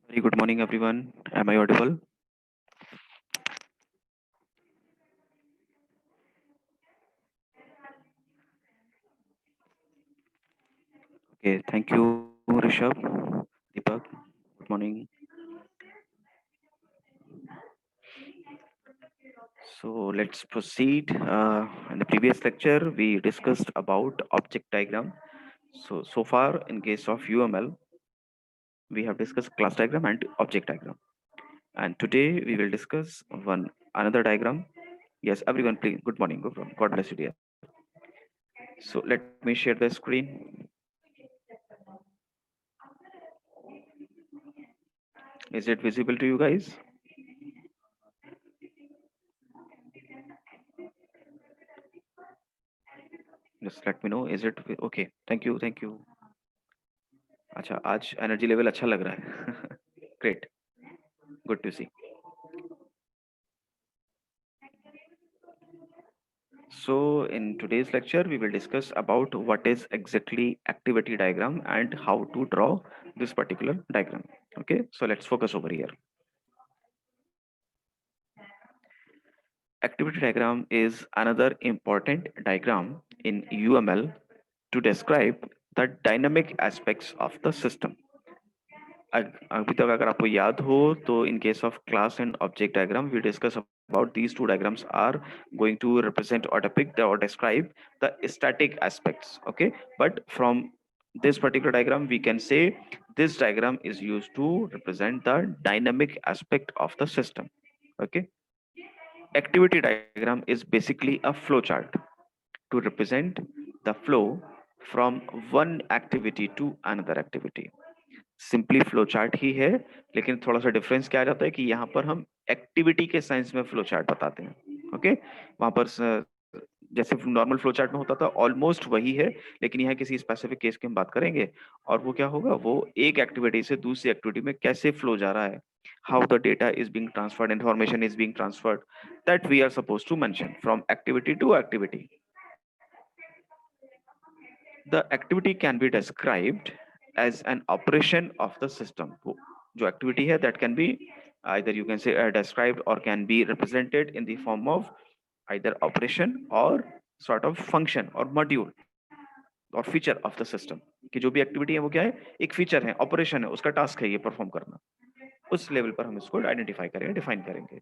Very good morning, everyone. Am I audible? Okay, thank you, Rishabh, Deepak. Good morning. So let's proceed. In the previous lecture, we discussed about object diagram. So far, in case of UML, we have discussed class diagram and object diagram. And today we will discuss one another diagram. Yes, everyone, please. Good morning. God bless you, dear. So let me share the screen. Is it visible to you guys? Just let me know. Is it okay? Thank you. Thank you. अच्छा आज energy level अच्छा लग रहा है great good to see so in today's lecture we will discuss about what is exactly activity diagram and how to draw this particular diagram. Okay, so let's focus over here. Activity diagram is another important diagram in UML to describe the dynamic aspects of the system. अभी तक अगर आपको याद हो तो in case of class and object diagram we discuss about these two diagrams are going to represent or depict or describe the static aspects. Okay, but from this particular diagram we can say this diagram is used to represent the dynamic aspect of the system. Okay, activity diagram is basically a flow chart to represent the flow from one activity to another activity. Simply flow chart ही है, लेकिन थोड़ा सा difference क्या आ जाता है कि यहाँ पर हम एक्टिविटी के साइंस में फ्लो चार्ट बताते हैं. ओके, वहां पर जैसे नॉर्मल फ्लो चार्ट में होता था ऑलमोस्ट वही है, लेकिन यहाँ किसी स्पेसिफिक केस की हम बात करेंगे और वो क्या होगा, वो एक एक्टिविटी से दूसरी एक्टिविटी में कैसे फ्लो जा रहा है, how the data is being transferred, information is being transferred, that we are supposed to mention from activity to activity. The activity can be described as an operation of the system. जो activity है that can be either you can say described or can be represented in the form of either operation or sort of function or module और feature of the system कि जो भी activity है वो क्या है, एक फीचर है, ऑपरेशन है, उसका टास्क है ये परफॉर्म करना. उस लेवल पर हम इसको आइडेंटिफाई करेंगे, डिफाइन करेंगे.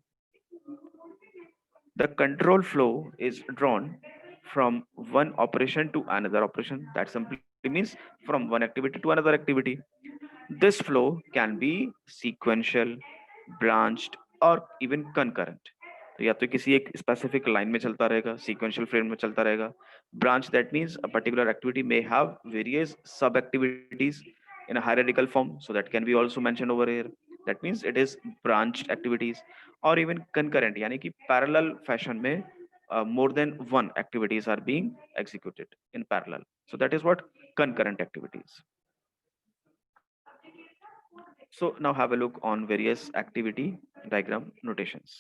The control flow is drawn from one operation to another operation. That simply means from one activity to another activity. This flow can be sequential, branched, or even concurrent. तो या तो किसी एक specific line में चलता रहेगा, sequential frame में चलता रहेगा. Branch that means a particular activity may have various sub activities in a hierarchical form, so that can be also mentioned over here. That means it is branched activities. और even concurrent यानी कि parallel fashion में more than one activities are being executed in parallel. So that is what concurrent activities. So now have a look on various activity diagram notations.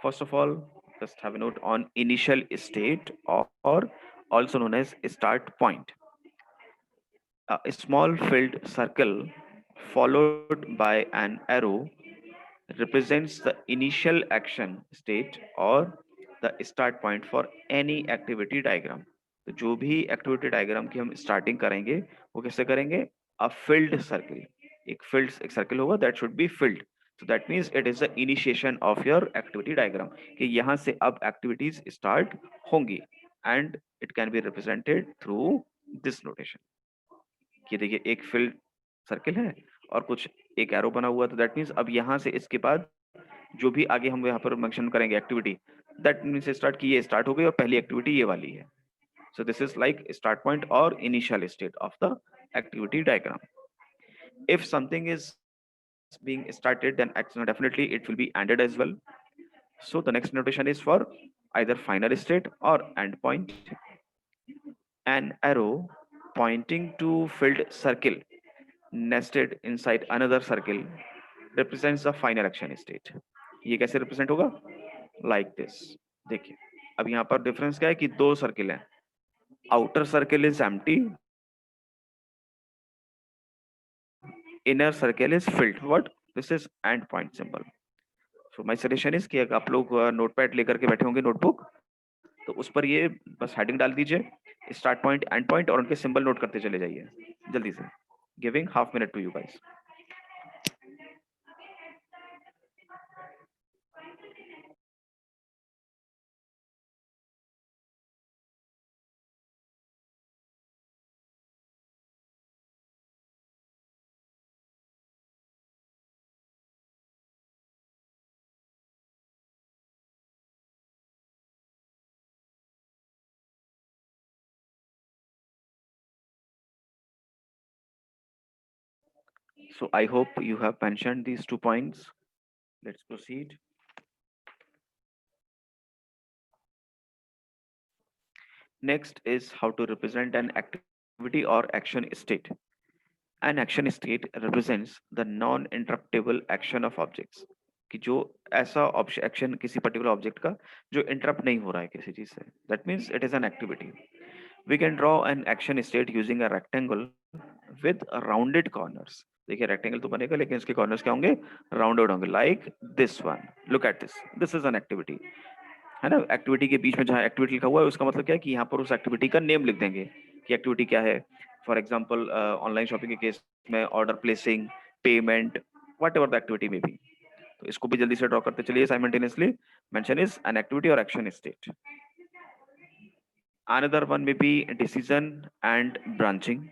First of all, just have a note on initial state or also known as start point. A small filled circle followed by an arrow represents the initial action state or the start point for any activity diagram. तो जो भी activity diagram की हम starting करेंगे वो कैसे करेंगे, अ field circle. एक सर्किल होगा that should be filled. so that means it is the initiation of your activity diagram कि यहाँ से अब activities start होंगी and it can be represented through this notation. कि देखिए एक फिल्ड सर्किल है और कुछ एक एरो बना हुआ, तो दैट मीन्स अब यहाँ से इसके बाद जो भी आगे हम यहाँ पर मेंशन करेंगे एक्टिविटी, दैट मीन्स स्टार्ट की ये स्टार्ट हो गई और पहली एक्टिविटी ये वाली है. So this is like start point or initial state of the activity diagram. If something is being started, then definitely it will be ended as well. So the next notation is for either final state or end point. An arrow pointing to filled circle nested inside another circle represents the final action state. ये कैसे represent होगा, like this. देखिए अब यहाँ पर difference क्या है कि दो सर्किल हैं. outer circle is empty, inner circle is filled. What? This is end point symbol. So my suggestion is कि अगर आप लोग नोटपैड लेकर के बैठे होंगे नोटबुक, तो उस पर ये बस हेडिंग डाल दीजिए, स्टार्ट पॉइंट, एंड पॉइंट, और उनके सिंबल नोट करते चले जाइए जल्दी से. Giving half minute to you guys. So I hope you have mentioned these 2 points. Let's proceed. Next is how to represent an activity or action state. An action state represents the non-interruptible action of objects. कि जो ऐसा action किसी particular object का जो interrupt नहीं हो रहा है किसी चीज से. That means it is an activity. We can draw an action state using a rectangle with rounded corners. देखिए रेक्टेंगल तो बनेगा लेकिन इसके कॉर्नर्स क्या होंगे? राउंडेड होंगे. Like this one. Look at this. This is an activity. है ना? एक्टिविटी के बीच में जहाँ एक्टिविटी लिखा हुआ है उसका मतलब क्या है कि यहाँ पर उस एक्टिविटी का नेम लिख देंगे कि एक्टिविटी क्या है. फॉर एग्जाम्पल ऑनलाइन शॉपिंग के केस में order placing, payment, what ever the activity में भी. तो इसको भी जल्दी से ड्रॉ करते चलिए simultaneously. Mention is an activity और action state. Another one may be decision and branching.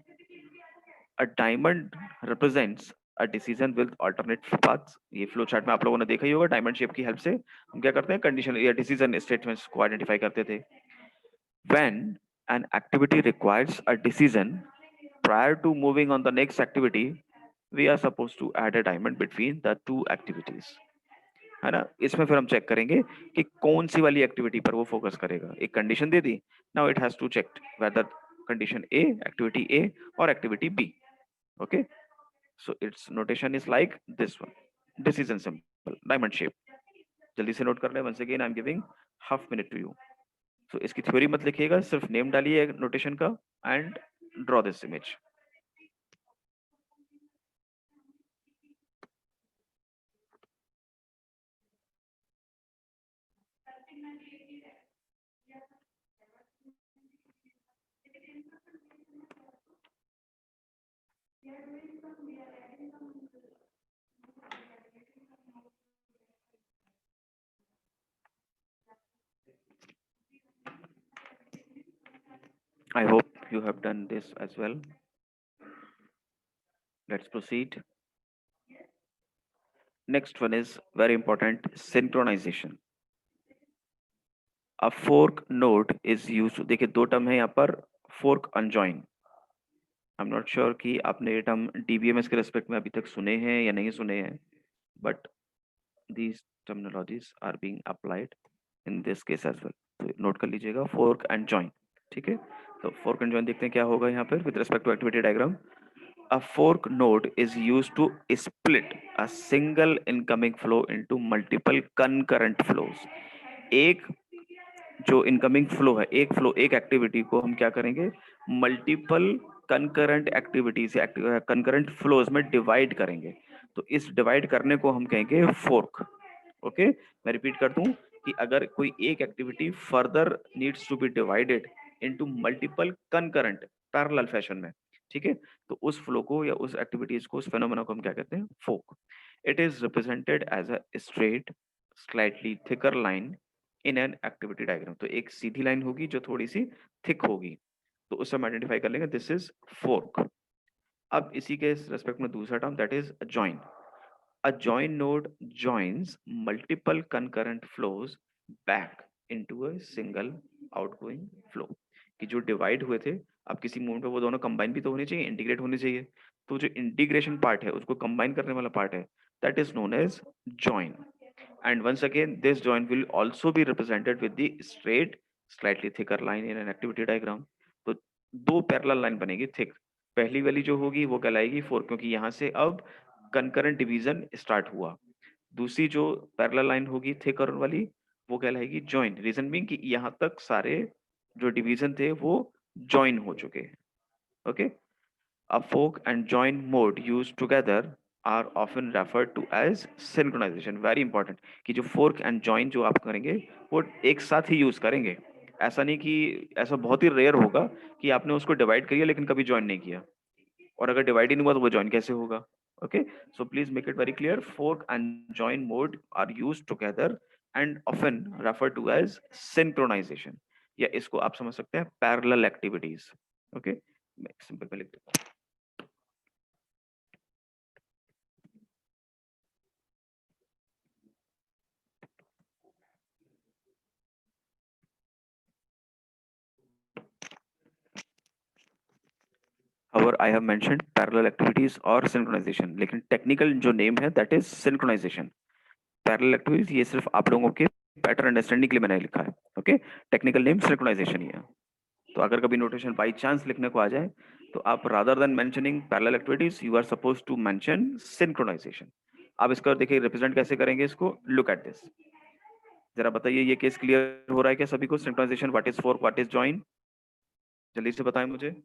A diamond represents a decision with alternate paths. ये फ्लो चार्ट में आप लोगों ने देखा ही होगा. डायमंड शेप की हेल्प से हम क्या करते हैं? कंडीशन या डिसीजन स्टेटमेंट्स को आइडेंटिफाई करते थे. When an activity requires a decision prior to moving on the next activity, we are supposed to add a diamond between the two activities. है ना? इसमें फिर हम चेक करेंगे कि कौन सी वाली एक्टिविटी पर वो फोकस करेगा. एक कंडीशन दे दी. Now it has to check whether condition a, activity a और activity b. Okay. So it's notation is like this one. Decision symbol, diamond shape. जल्दी से नोट कर ले. Once again I am giving half minute to you. So इसकी theory मत लिखिएगा, सिर्फ name डालिए नोटेशन का and draw this image. I hope you have done this as well. Let's proceed. Next one is very important, synchronization. A fork node is used. देखिए दो term है यहाँ पर, fork unjoin. I am not sure कि आपने ये term DBMS के respect में अभी तक सुने हैं या नहीं सुने हैं, but these terminologies are being applied in this case as well. तो नोट कर लीजिएगा, fork and join. ठीक है. तो fork and join देखते हैं क्या होगा यहाँ पर with respect to activity diagram. A fork node is used to split a single incoming flow into multiple concurrent flows. एक जो इनकमिंग फ्लो है, एक फ्लो, एक एक्टिविटी को हम क्या करेंगे? मल्टीपल कंकरेंट एक्टिविटीज या कंकरेंट फ्लोज में डिवाइड करेंगे. तो इस डिवाइड करने को हम कहेंगे फोर्क. ओके. मैं रिपीट कर दूं कि अगर कोई एक activity further needs to be divided into multiple concurrent parallel fashion में, ठीक है, तो उस फ्लो को या उस एक्टिविटीज को, उस फेनोमेना को हम क्या कहते हैं? Fork. It is represented as a straight slightly thicker line in an activity diagram. तो एक सीधी लाइन होगी जो थोड़ी सी थिक होगी, तो उससे हम आइडेंटिफाई कर लेंगे दिस इज फोर्क. अब इसी के रेस्पेक्ट में दूसरा term that is join. A join node joins multiple concurrent flows back into a single outgoing flow. कि जो डिवाइड हुए थे, अब किसी मोमेंट पे वो दोनों कंबाइन भी तो होने चाहिए, इंटीग्रेट होने चाहिए. तो जो इंटीग्रेशन पार्ट है, उसको कंबाइन करने वाला पार्ट है, that is known as join. And once again, this joint will also be represented with the straight, slightly thicker line in an activity diagram. तो दो पैरेलल लाइन बनेगी थिक. पहली वाली जो होगी वो कहलाएगी फोर, क्योंकि यहाँ से अब कंकरेंट डिवीजन स्टार्ट हुआ. दूसरी जो पैरेलल लाइन होगी थिक और वाली, वो कहलाएगी जॉइन. रीजन बीइंग कि यहाँ तक सारे जो डिवीजन थे वो जॉइन हो चुके हैं. Okay. A fork and join mode used together are often referred to as synchronization. Very important कि जो fork and join जो आप करेंगे वो एक साथ ही यूज करेंगे. ऐसा नहीं कि ऐसा बहुत ही रेयर होगा कि आपने उसको डिवाइड किया लेकिन कभी ज्वाइन नहीं किया, और अगर डिवाइड ही नहीं हुआ तो वो ज्वाइन कैसे होगा. Okay, so please make it very clear. Fork and join mode are used together and often refer to as synchronization, या इसको आप समझ सकते हैं पैरेलल एक्टिविटीज. ओके, मैं सिंपल पे लिख देता हूं. However, I have mentioned parallel activities or synchronization, लेकिन टेक्निकल जो नेम है that is synchronization. Parallel activities ये सिर्फ आप लोगों के पैटर्न अंडरस्टैंडिंग के लिए मैंने लिखा है. ओके, टेक्निकल नेम सिंक्रोनाइजेशन ही है. तो अगर कभी नोटेशन बाई चांस लिखने को आ जाए तो आप rather than mentioning parallel activities you are suppose to mention synchronization. आप इसका देखिए रिप्रेजेंट कैसे करेंगे इसको. Look at this. जरा बताइए ये केस क्लियर हो रहा है क्या सभी को. Synchronization what is fork what is join, जल्दी से बताएं मुझे.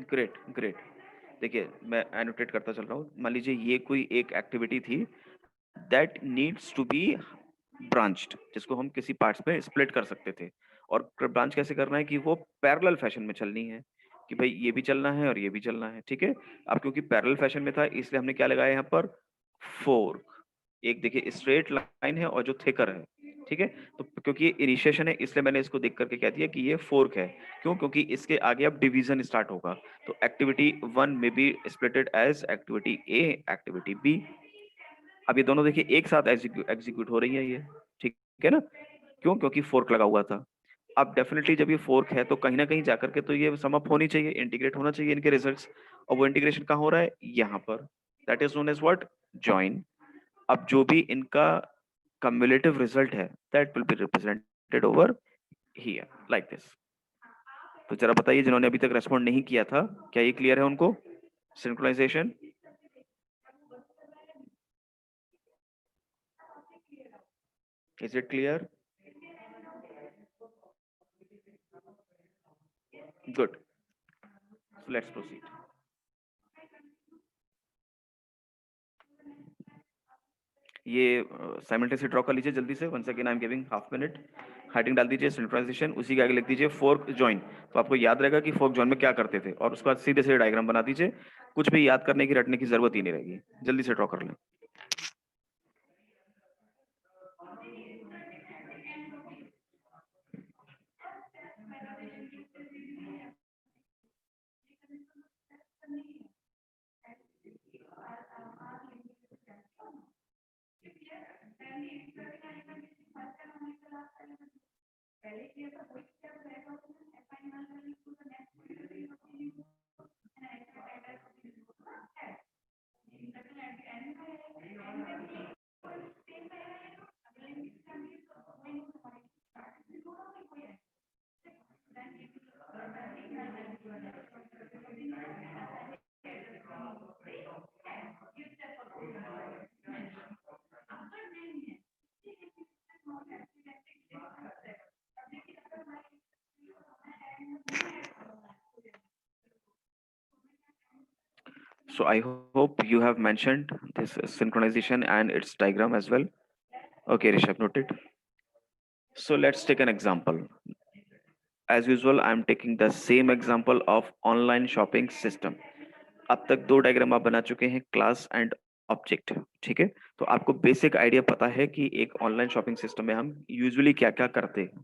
Great great. देखिए मैं एनोटेट करता चल रहा हूँ. मान लीजिए ये कोई एक एक्टिविटी थी that needs to be branched, जिसको हम किसी पार्ट्स में स्प्लिट कर सकते थे. और ब्रांच कैसे करना है कि वो पैरेलल फैशन में चलनी है, कि भाई ये भी चलना है और ये भी चलना है. ठीक है, अब क्योंकि पैरेलल फैशन में था इसलिए हमने क्या लगाया यहाँ पर, फोर्क. एक देखिए स्ट्रेट लाइन है और जो थिकर है. ठीक है, तो क्योंकि ये इनिशिएशन है इसलिए मैंने इसको देख करके कह दिया कि ये फोर्क है. क्यों, क्योंकि इसके आगे अब डिवीजन स्टार्ट होगा. तो एक्टिविटी वन में be splitted as activity A activity B. अब ये दोनों देखिए एक साथ एग्जीक्यूट हो रही है ये. ठीक है ना. क्यों, क्योंकि फोर्क लगा हुआ था. अब डेफिनेटली जब ये फोर्क है तो कहीं ना कहीं जाकर के तो ये सम अप होनी चाहिए, इंटीग्रेट होना चाहिए इनके रिजल्ट्स. और वो इंटीग्रेशन कहाँ हो रहा है, यहाँ पर. That is known as what, join. अब जो भी इनका cumulative result है that will be represented over here like this. तो जरा बताइए जिन्होंने अभी तक रेस्पॉन्ड नहीं किया था क्या ये क्लियर है उनको. Synchronization, is it clear. Good, so let's proceed. ये साइमल्टेनियसली ड्रॉ कर लीजिए जल्दी से. Once again I am giving half minute. Heading डाल दीजिए सिंक्रोनाइजेशन, उसी के आगे लिख दीजिए फोर्क जॉइन. तो आपको याद रहेगा कि फोर्क जॉइन में क्या करते थे, और उसके बाद सीधे सीधे डायग्राम बना दीजिए. कुछ भी याद करने की रटने की जरूरत ही नहीं रहेगी. जल्दी से ड्रॉ कर लें. So I hope you have mentioned this synchronization and its diagram as well. Okay, Rishabh, noted. So let's take an example. As usual, I am taking the same example of online shopping system. अब तक दो diagram आप बना चुके हैं, class and object. ठीक है, तो आपको बेसिक आइडिया पता है कि एक ऑनलाइन शॉपिंग सिस्टम में हम यूजुअली क्या क्या करते हैं.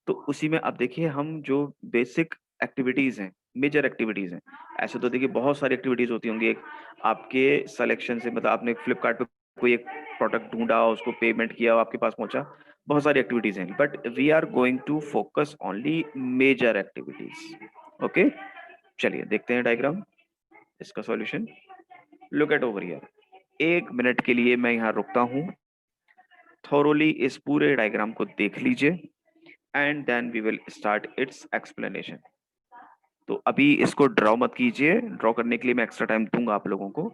तो उसी में अब देखिए हम जो बेसिक एक्टिविटीज हैं, मेजर एक्टिविटीज हैं. ऐसे तो देखिए बहुत सारी एक्टिविटीज होती होंगी. एक आपके सिलेक्शन से, मतलब आपने फ्लिपकार्ट पे कोई एक प्रोडक्ट ढूंढा, उसको पेमेंट किया, आपके पास पहुंचा. बहुत सारी एक्टिविटीज हैं, but we are going to focus only major activities. Okay, चलिए देखते हैं डायग्राम, इसका solution. Look at over here. एक मिनट के लिए मैं यहाँ रुकता हूँ, थॉरोली इस पूरे डायग्राम को देख लीजिए and then we will start its explanation. तो अभी इसको ड्रॉ मत कीजिए, ड्रॉ करने के लिए मैं एक्स्ट्रा टाइम दूंगा आप लोगों को।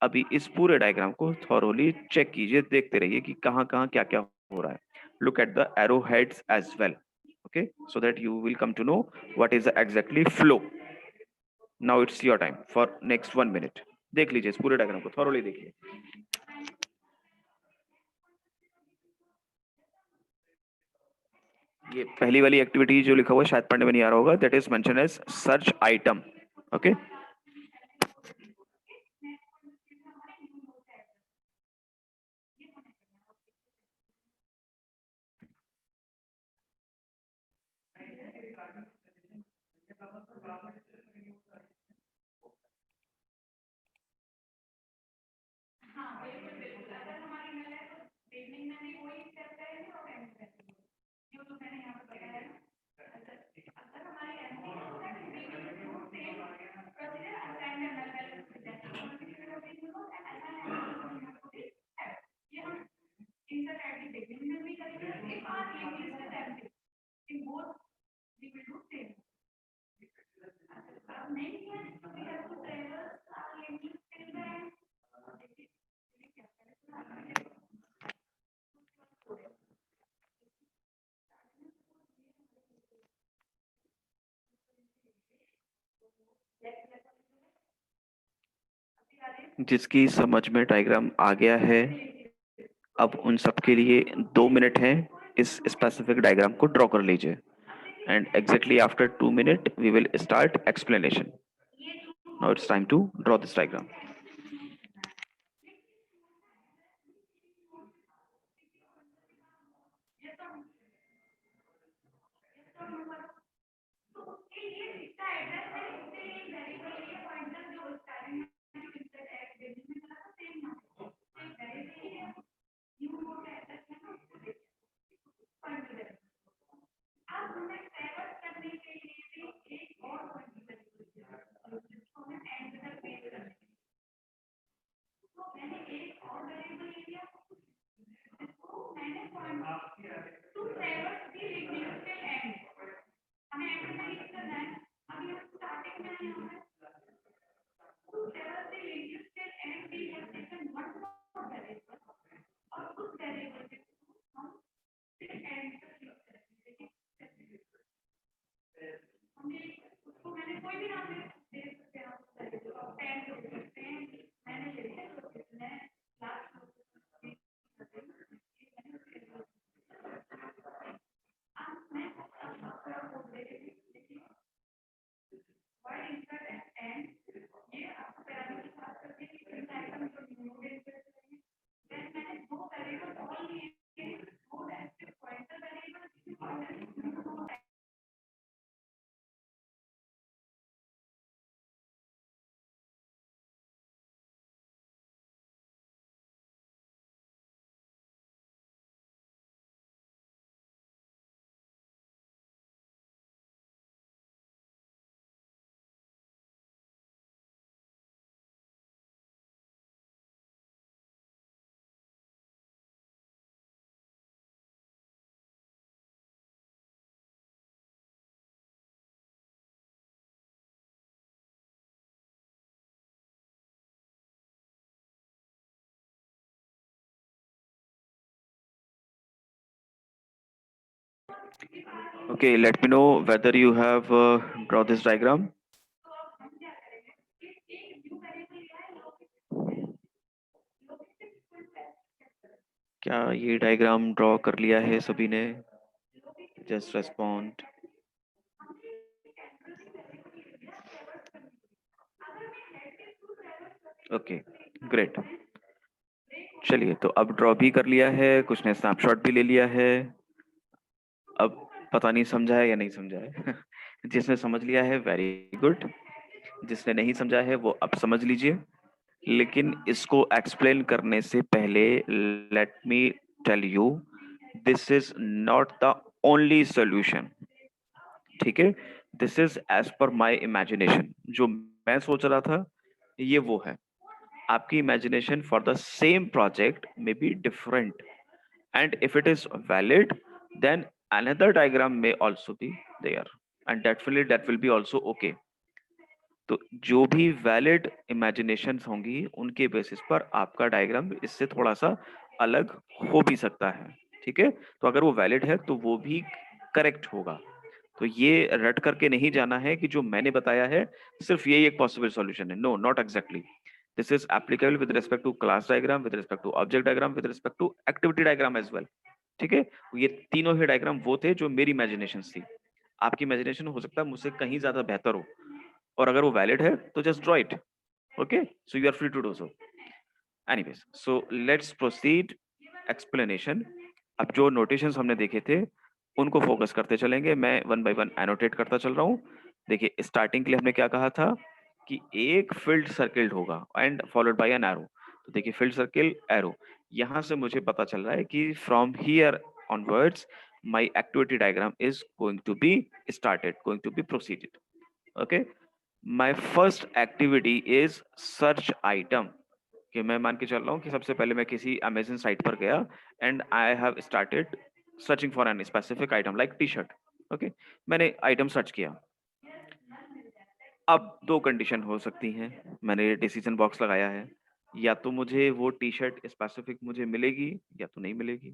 अभी इस पूरे डायग्राम को थॉरोली चेक कीजिए, देखते रहिए कि कहाँ कहाँ क्या क्या हो रहा है। Look at the arrow heads as well, okay, so that you will come to know what is the exactly flow. Now it's your time for next 1 minute. देख लीजिए इस पूरे डायग्राम को थॉरोली देखिए। ये पहली वाली एक्टिविटी जो लिखा हुआ है शायद पढ़ने में नहीं आ रहा होगा, that is mention as search item, okay. जिसकी समझ में डायग्राम आ गया है, अब उन सब के लिए 2 मिनट है, इस स्पेसिफिक डायग्राम को ड्रॉ कर लीजिए and exactly after 2 minute we will start explanation. Now it's time to draw this diagram. Okay, let me know whether you have draw this diagram. क्या ये डायग्राम ड्रॉ कर लिया है सभी ने? Just respond. Okay, great. चलिए, तो अब ड्रॉ भी कर लिया है, कुछ ने स्नैपशॉट भी ले लिया है। अब पता नहीं समझा है या नहीं समझा है। जिसने समझ लिया है वेरी गुड, जिसने नहीं समझा है वो अब समझ लीजिए। लेकिन इसको एक्सप्लेन करने से पहले let me tell you, this is not the only solution, ठीक है? This is as per my imagination. जो मैं सोच रहा था ये वो है। आपकी imagination for the same project may be different and if it is valid, then another diagram may also be there, and that will be also okay. तो जो भी वैलिड इमेजिनेशंस होंगी उनके बेसिस पर आपका डायग्राम इससे थोड़ा सा अलग हो भी सकता है, ठीक है। तो अगर वो वैलिड है तो वो भी करेक्ट होगा। तो ये रट करके नहीं जाना है कि जो मैंने बताया है सिर्फ यही एक पॉसिबल सॉल्यूशन है। No, not exactly. This is applicable with respect to class diagram, with respect to object diagram, with respect to activity diagram as well, ठीक है। ये तीनों ही डायग्राम वो थे जो मेरी इमेजिनेशन थी। आपकी इमेजिनेशन हो सकता है मुझसे कहीं ज्यादा बेहतर हो, और अगर वो वैलिड है तो just draw it. Okay, so you are free to do so. Anyways, so let's proceed explanation. अब जो नोटेशंस हमने देखे थे उनको फोकस करते चलेंगे। मैं वन बाय वन एनोटेट करता चल रहा हूँ। देखिए, स्टार्टिंग के लिए हमने क्या कहा था कि एक फील्ड सर्किल होगा and followed by an arrow. तो देखिए, फील्ड सर्किल, एरो, यहां से मुझे पता चल रहा है कि from here onwards my activity diagram is going to be started, going to be proceeded. Okay, my first activity is search item. कि मैं मान के चल रहा हूँ कि सबसे पहले मैं किसी अमेजन साइट पर गया and I have started searching for an specific item like T shirt. Okay, मैंने आइटम सर्च किया। अब दो कंडीशन हो सकती हैं, मैंने डिसीजन बॉक्स लगाया है, या तो मुझे वो टी शर्ट स्पेसिफिक मुझे मिलेगी या तो नहीं मिलेगी।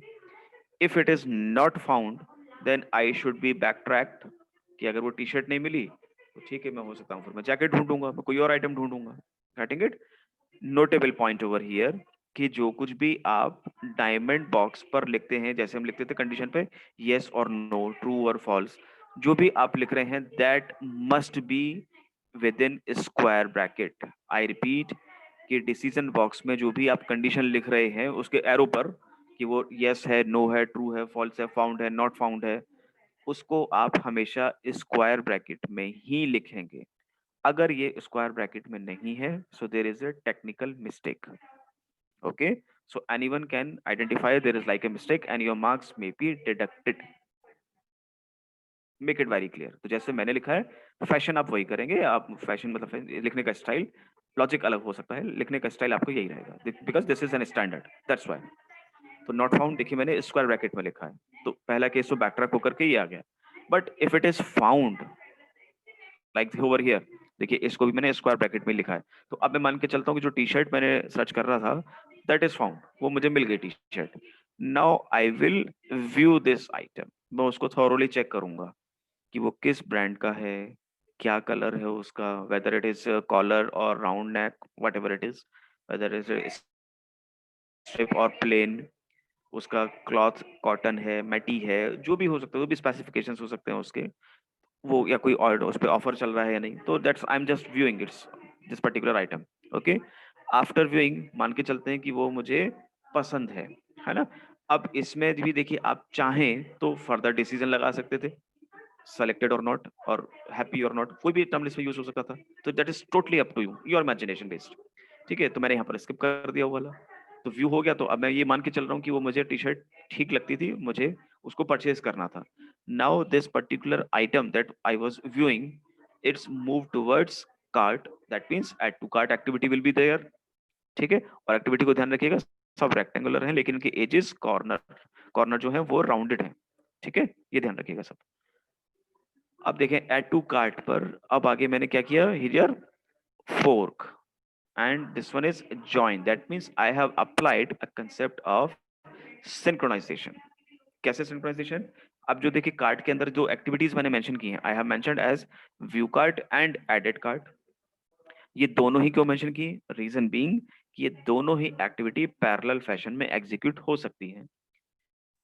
If it is not found then I should be back tracked, कि अगर वो टी शर्ट नहीं मिली तो ठीक है, मैं हो सकता हूँ फिर मैं जैकेट ढूंढूंगा, मैं कोई और आइटम ढूंढूंगा। Getting it? Notable point over here कि जो कुछ भी आप डायमंड बॉक्स पर लिखते हैं, जैसे हम लिखते थे कंडीशन पे यस और नो, ट्रू और फॉल्स, जो भी आप लिख रहे हैं that must be with in square bracket. I repeat कि डिसीजन बॉक्स में जो भी आप कंडीशन लिख रहे हैं उसके एरो पर, कि वो यस है, नो है, ट्रू है, फॉल्स है, फाउंड है, नॉट फाउंड है, उसको आप हमेशा स्क्वायर ब्रैकेट में ही लिखेंगे। अगर ये स्क्वायर ब्रैकेट में नहीं है so there is a technical mistake. Okay, so anyone can identify there is like a mistake and your marks may be deducted. Make it very clear. तो जैसे मैंने लिखा है फैशन आप वही करेंगे। आप फैशन मतलब लिखने का स्टाइल, लॉजिक अलग हो सकता है, लिखने का स्टाइल आपको यही रहेगा because this is an standard, that's why. तो नॉट फाउंड देखिए मैंने स्क्वायर ब्रैकेट में लिखा है, तो पहला केस तो बैकट्रैक होकर के ही आ गया। But if it is found like over here, देखिए इसको भी मैंने स्क्वायर ब्रैकेट में लिखा है। तो अब मैं मान के चलता हूँ कि जो टी शर्ट मैंने सर्च कर रहा था दैट इज फाउंड, वो मुझे मिल गई T shirt. Now I will view this item. मैं उसको थॉरोली चेक करूंगा कि वो किस ब्रांड का है, क्या कलर है उसका, वेदर इट इज कॉलर और round neck, whatever it is, whether is strip और प्लेन, उसका क्लॉथ कॉटन है, मैटी है, जो भी हो सकता है, जो भी स्पेसिफिकेशंस हो सकते हैं उसके, वो या कोई और उस पे ऑफर चल रहा है या नहीं। तो that's I am just viewing it's this particular item. Okay, after viewing मान के चलते हैं कि वो मुझे पसंद है ना। अब इसमें भी देखिए, आप चाहें तो फर्दर डिसीजन लगा सकते थे, सेलेक्टेड और नॉट, और हैप्पी और नॉट, कोई भी टर्म लिस्ट में यूज हो सकता था। तो that is totally up to you, your imagination based. ठीक है, तो मैंने यहाँ पर स्किप कर दिया वो वाला। तो व्यू हो गया, तो अब मैं ये मान के चल रहा हूँ कि वो मुझे टी शर्ट ठीक लगती थी, मुझे उसको परचेज करना था। Now this particular item that I was viewing, it's move towards cart, that means add to cart activity will be there. ठीक है, और एक्टिविटी को ध्यान रखिएगा, सब रेक्टेंगुलर है लेकिन इनके एजेस कॉर्नर कॉर्नर जो है वो राउंडेड है। ठीक है, ये ध्यान रखिएगा सब। अब देखें ऐड टू कार्ट पर, अब आगे मैंने क्या किया, here fork, and this one is join, that means I have applied a concept of synchronization। कैसे synchronization? अब जो देखिए कार्ट के अंदर जो एक्टिविटीज मैंने मेंशन की हैं, I have mentioned as view cart and added cart. ये दोनों ही क्यों मेंशन की? रीजन बीइंग कि ये दोनों ही एक्टिविटी पैरेलल फैशन में एग्जीक्यूट हो सकती हैं।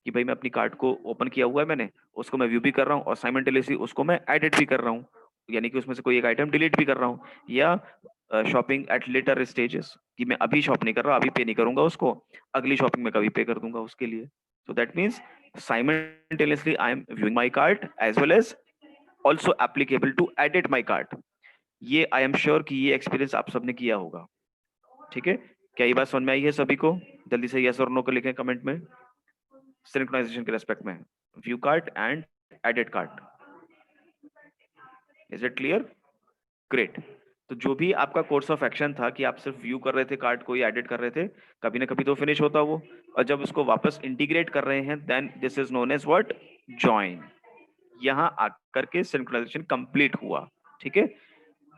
कि भाई मैं अपनी कार्ट को ओपन किया हुआ है, मैंने उसको मैं व्यू भी कर रहा हूँ और साइमल्टेनियसली उसको मैं एडिट भी कर रहा हूँ, यानी कि उसमें से कोई एक आइटम डिलीट भी कर रहा हूँ। या शॉपिंग एट लेटर स्टेजेस, कि मैं अभी शॉप नहीं कर रहा, अभी पे नहीं करूंगा उसको, अगली शॉपिंग में कभी पे कर दूंगा उसके लिए। So that means simultaneously I am viewing my cart as well as also applicable to edit my cart. ये आई एम श्योर कि ये एक्सपीरियंस आप सबने किया होगा। ठीक है, क्या ये बात समझ में आई है सभी को? जल्दी से यस और नो को लिखें कमेंट में, सिंक्रोनाइजेशन के रेस्पेक्ट में, view cart and edit cart. Is it clear? Great. तो जो भी आपका कोर्स ऑफ एक्शन था कि आप सिर्फ व्यू कर रहे थे कार्ड को या एडिट कर रहे थे, कभी ना कभी तो फिनिश होता वो, और जब उसको वापस इंटीग्रेट कर रहे हैं then this is known as what, join. यहाँ आकर के सिंक्रोनाइजेशन कंप्लीट हुआ। ठीक है,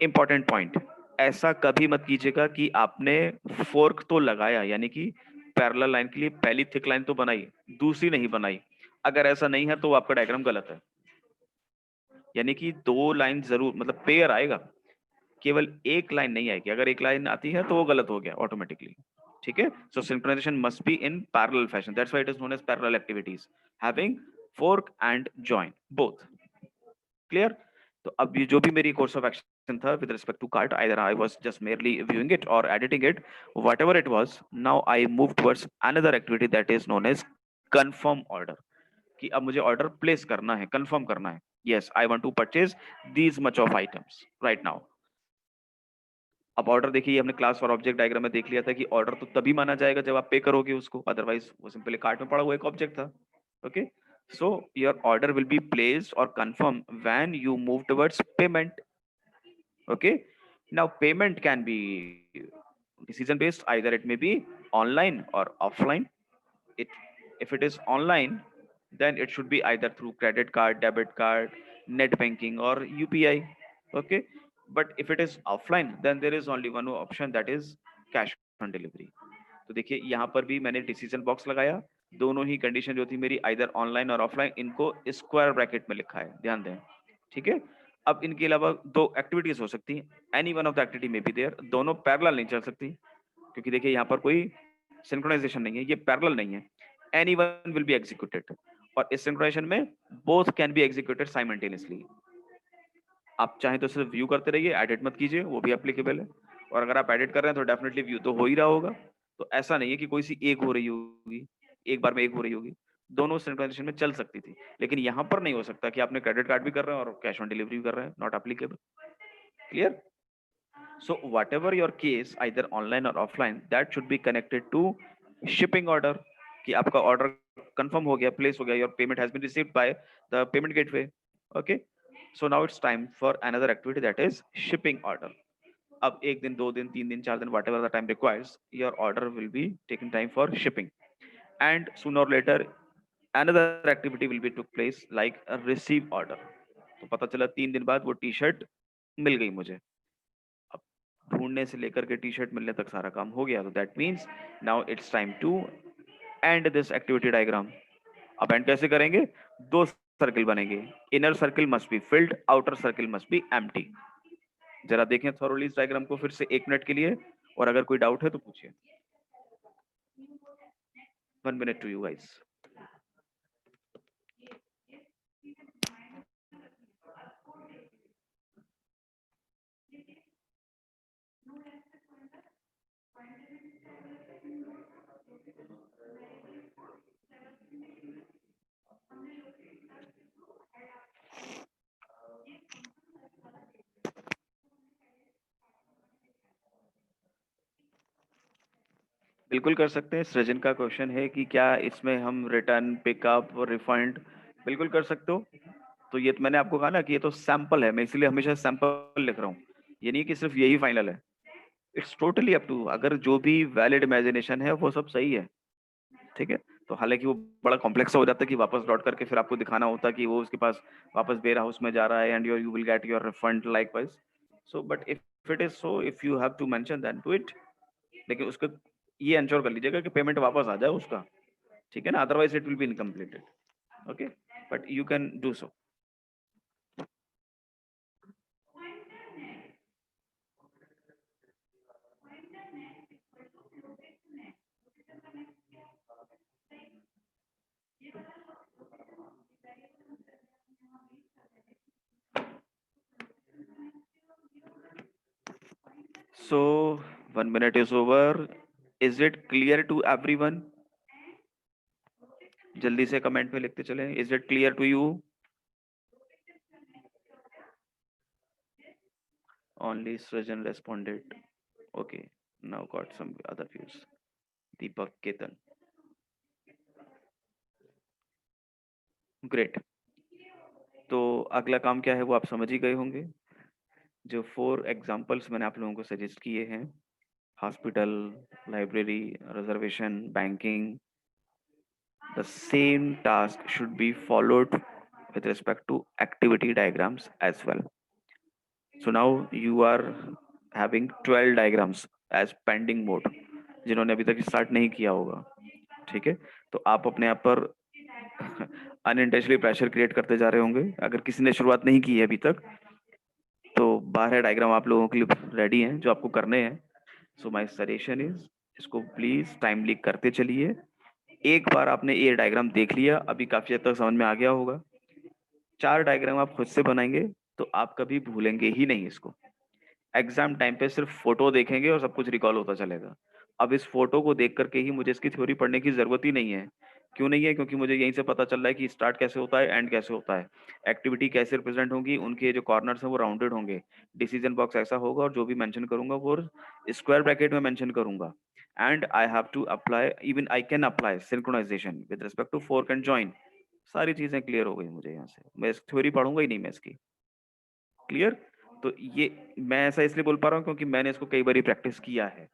इंपॉर्टेंट पॉइंट, ऐसा कभी मत कीजिएगा कि आपने फोर्क तो लगाया, यानी कि पैरेलल लाइन के लिए पहली थिक लाइन तो बनाई, दूसरी नहीं बनाई। अगर ऐसा नहीं है तो आपका डायग्राम गलत है। यानी कि दो लाइन जरूर, मतलब पेयर आएगा, केवल एक लाइन नहीं आएगी। अगर एक लाइन आती है तो वो गलत हो गया ऑटोमेटिकली। ठीक है, so synchronization must be in parallel fashion, that's why it is known as parallel activities having fork and join both. Clear? तो अब ये जो भी मेरी कोर्स ऑफ एक्शन था with respect to card, either I was just merely viewing it or editing it, whatever it was, now I move towards another activity that is known as confirm order, कि अब मुझे order place करना है, confirm करना है। Yes, I want to purchase these much of items right now. अब order देखिए, हमने क्लास और ऑब्जेक्ट डायग्राम में देख लिया था कि ऑर्डर तो तभी माना जाएगा जब आप पे करोगे उसको, अदरवाइज वो सिंपली कार्ट में पड़ा हुआ एक ऑब्जेक्ट था। Okay, so your order will be placed और confirm when you move towards payment. Okay, now payment can be decision based, either it may be online or offline. It, if it is online, then it should be either through credit card, debit card, net banking or UPI. Okay, but if it is offline, then there is only one option, that is cash on delivery. तो देखिए यहाँ पर भी मैंने decision box लगाया, दोनों ही condition जो थी मेरी आइदर ऑनलाइन और ऑफलाइन, इनको स्क्वायर ब्रैकेट में लिखा है, ध्यान दें। ठीक है, अब इनके अलावा दो एक्टिविटीज हो सकती हैं, any one of the activity में बी देयर, दोनों पैरेलल नहीं चल सकती, क्योंकि देखिए यहाँ पर कोई सिंक्रोनाइजेशन नहीं है, ये पैरेलल नहीं है। Any one will be executed, और इस सिंक्रोनाइजेशन में both can be executed simultaneously. आप चाहें तो सिर्फ व्यू करते रहिए, एडिट मत कीजिए, वो भी एप्लीकेबल है। और अगर आप एडिट कर रहे हैं तो डेफिनेटली व्यू तो हो ही रहा होगा। तो ऐसा नहीं है कि कोई सी एक हो रही होगी, एक बार में एक हो रही होगी, दोनों सिंक्रोनाइजेशन में चल सकती थी। लेकिन यहाँ पर नहीं हो सकता कि आपने क्रेडिट कार्ड भी कर रहे हैं और कैश ऑन डिलीवरी भी कर रहे हैं, not applicable. Clear? So whatever your case, either online or offline, that should be connected to shipping order, कि आपका ऑर्डर कंफर्म हो गया, प्लेस हो गया, your payment has been received by the payment gateway. Okay, so now it's time for another activity, that is shipping order. अब एक दिन, दो दिन, तीन दिन, चार दिन, whatever the time requires, your order will be taking time for shipping, and sooner or later another activity will be took place like a receive order। तो पता चला 3 दिन बाद वो टी शर्ट मिल गई मुझे। अब ढूंढने से लेकर के टी शर्ट मिलने तक सारा काम हो गया, तो that means now it's time to end this activity diagram. अब एंड कैसे करेंगे? दो सर्किल बनेंगे, inner circle must be filled, outer circle must be empty. जरा देखें थोरोली इस डायग्राम को फिर से 1 मिनट के लिए, और अगर कोई डाउट है तो पूछिए। 1 minute to you guys। बिल्कुल कर सकते हैं। सृजन का क्वेश्चन है कि क्या इसमें हम रिटर्न, पिकअप और रिफंड, बिल्कुल कर सकते हो। तो ये तो मैंने आपको कहा ना कि ये तो सैंपल है, मैं इसलिए हमेशा सैंपल लिख रहा हूँ, ये नहीं कि सिर्फ यही फाइनल है। इट्स टोटली अप टू, अगर जो भी वैलिड इमेजिनेशन है वो सब सही है। ठीक है, तो हालांकि वो बड़ा कॉम्प्लेक्स हो जाता है कि वापस लौट करके फिर आपको दिखाना होता है कि वो उसके पास वापस वेयर हाउस में जा रहा है and you will get your refund likewise. So but if it is so, if you have to mention that do it, लेकिन उसको ये इंश्योर कर लीजिएगा कि पेमेंट वापस आ जाए उसका। ठीक है ना, otherwise it will be incompleted. Okay, but you can do so. So 1 minute is over। Is it clear to everyone? जल्दी से कमेंट में लिखते चले, is it clear to you? Only Srajan responded. Okay, now got some other views. Deepak Ketan. Great. तो अगला काम क्या है वो आप समझ ही गए होंगे। जो 4 एग्जांपल्स मैंने आप लोगों को सजेस्ट किए हैं, hospital, library, reservation, banking, the same task should be followed with respect to activity diagrams as well. So now you are having 12 diagrams as pending mode, जिन्होंने अभी तक स्टार्ट नहीं किया होगा, ठीक है? तो आप अपने आप पर अनइंटेंशनली प्रेशर क्रिएट करते जा रहे होंगे अगर किसी ने शुरुआत नहीं की है अभी तक। तो 12 डायग्राम आप लोगों के लिए रेडी हैं जो आपको करने हैं। सो माय सजेशन इज इसको प्लीज टाइमली करते चलिए। एक बार आपने ये डायग्राम देख लिया, अभी काफी हद तक समझ में आ गया होगा। 4 डायग्राम आप खुद से बनाएंगे तो आप कभी भूलेंगे ही नहीं इसको। एग्जाम टाइम पे सिर्फ फोटो देखेंगे और सब कुछ रिकॉल होता चलेगा। अब इस फोटो को देख करके ही मुझे इसकी थ्योरी पढ़ने की जरूरत ही नहीं है। क्यों नहीं है? क्योंकि मुझे यहीं से पता चल रहा है कि स्टार्ट कैसे होता है, एंड कैसे होता है, एक्टिविटी कैसे रिप्रेजेंट होंगी, उनके जो कॉर्नर्स हैं वो राउंडेड होंगे, डिसीजन बॉक्स ऐसा होगा, और जो भी मेंशन करूंगा वो स्क्वायर ब्रैकेट में मेंशन करूंगा। And I have to apply, even I can apply synchronization with respect to fork and join. सारी चीजें क्लियर हो गई मुझे यहाँ से, मैं थ्योरी पढ़ूंगा ही नहीं मैं इसकी। क्लियर? तो ये मैं ऐसा इसलिए बोल पा रहा हूँ क्योंकि मैंने इसको कई बार प्रैक्टिस किया है।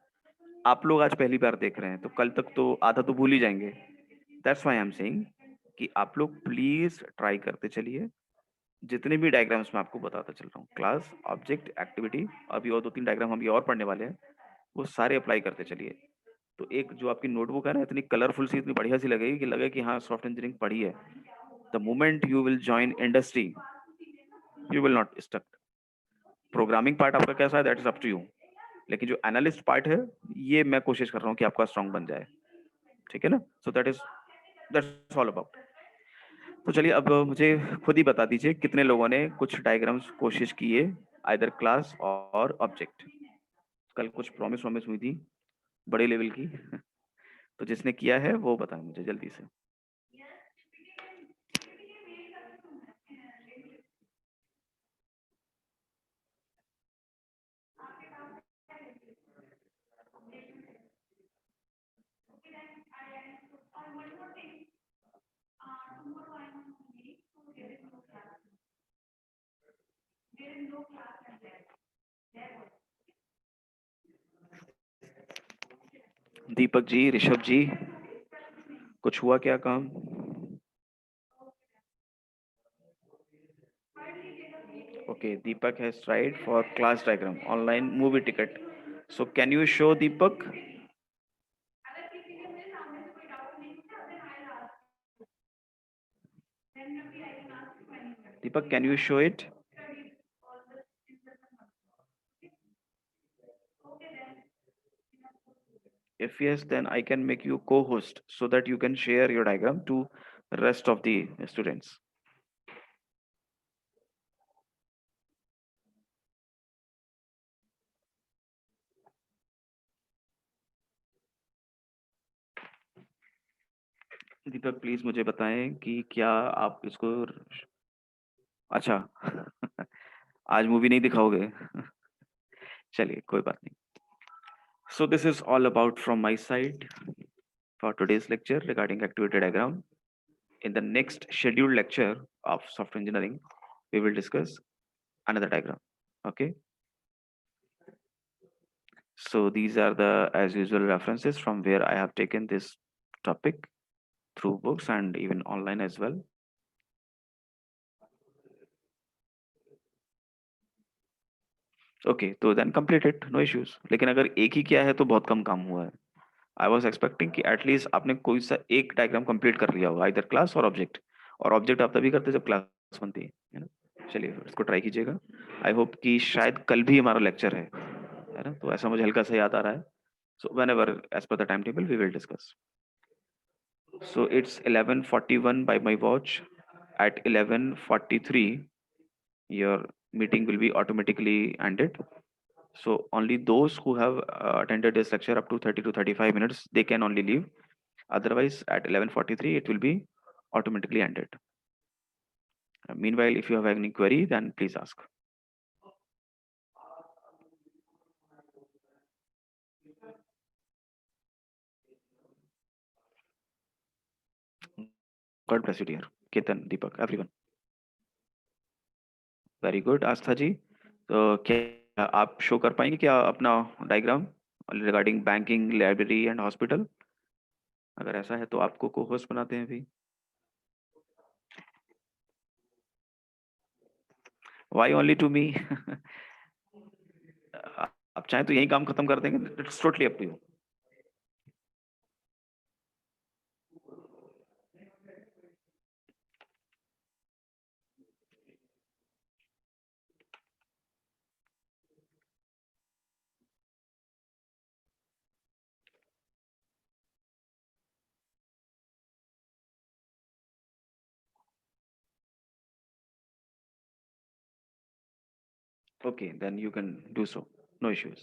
आप लोग आज पहली बार देख रहे हैं तो कल तक तो आधा तो भूल ही जाएंगे। That's why I am saying कि आप लोग प्लीज ट्राई करते चलिए। जितने भी डायग्राम्स मैं आपको बताता चल रहा हूँ, क्लास, ऑब्जेक्ट, एक्टिविटी, अभी और 2-3 डायग्राम हम ये और पढ़ने वाले हैं, वो सारे अप्लाई करते चलिए। तो एक जो आपकी नोटबुक है ना, इतनी कलरफुल सी, इतनी बढ़िया सी लगेगी कि लगे कि हाँ सॉफ्ट इंजीनियरिंग पढ़ी है। The moment you will join industry you will not stuck. Programming part आपका कैसा है that is up to you, लेकिन जो एनालिस्ट पार्ट है ये मैं कोशिश कर रहा हूँ कि आपका स्ट्रांग बन जाए। ठीक है ना? So that's all about. तो चलिए अब मुझे खुद ही बता दीजिए कितने लोगों ने कुछ डायग्राम्स कोशिश किए, आइदर क्लास और ऑब्जेक्ट। कल कुछ प्रॉमिस वॉमिस हुई थी बड़े लेवल की तो जिसने किया है वो बताएं मुझे जल्दी से। दीपक जी, ऋषभ जी, कुछ हुआ क्या काम? Okay, Deepak has tried for class diagram, online movie ticket. So can you show Deepak? Deepak, can you show it? If yes, then I can make you co-host so that you can share your diagram to rest of the students. Deepak please मुझे बताएं कि क्या आप इसको, अच्छा आज movie नहीं दिखाओगे चलिए कोई बात नहीं। So this is all about from my side for today's lecture regarding activity diagram. In the next scheduled lecture of software engineering, we will discuss another diagram. Okay. So these are the as usual references from where I have taken this topic through books and even online as well. Okay, तो then complete it, no issues. लेकिन अगर एक ही किया है तो बहुत कम काम हुआ है। आई वॉज एक्सपेक्टिंग कि एटलीस्ट आपने कोई सा एक डायग्राम कंप्लीट कर लिया होगा, इधर क्लास और ऑब्जेक्ट। और ऑब्जेक्ट आप तभी करते जब क्लास बनती है ना। चलिए इसको ट्राई कीजिएगा। आई होप कि शायद कल भी हमारा लेक्चर है ना, तो ऐसा मुझे हल्का सा याद आ रहा है। So whenever as per the time table we will discuss. So it's 11:41 by my watch. At 11:43, your meeting will be automatically ended. So only those who have attended this lecture up to 30 to 35 minutes, they can only leave. Otherwise, at 11:43, it will be automatically ended. Meanwhile, if you have any query, then please ask. God bless you, dear. Ketan, Deepak, everyone. Very good. Astha ji. तो क्या आप show कर पाएंगे क्या अपना diagram regarding banking, library and hospital? अगर ऐसा है तो आपको को होस्ट बनाते हैं अभी। Why only to me? आप चाहें तो यही काम खत्म कर देंगे, it's totally up to you. Okay, then you can do so. No issues.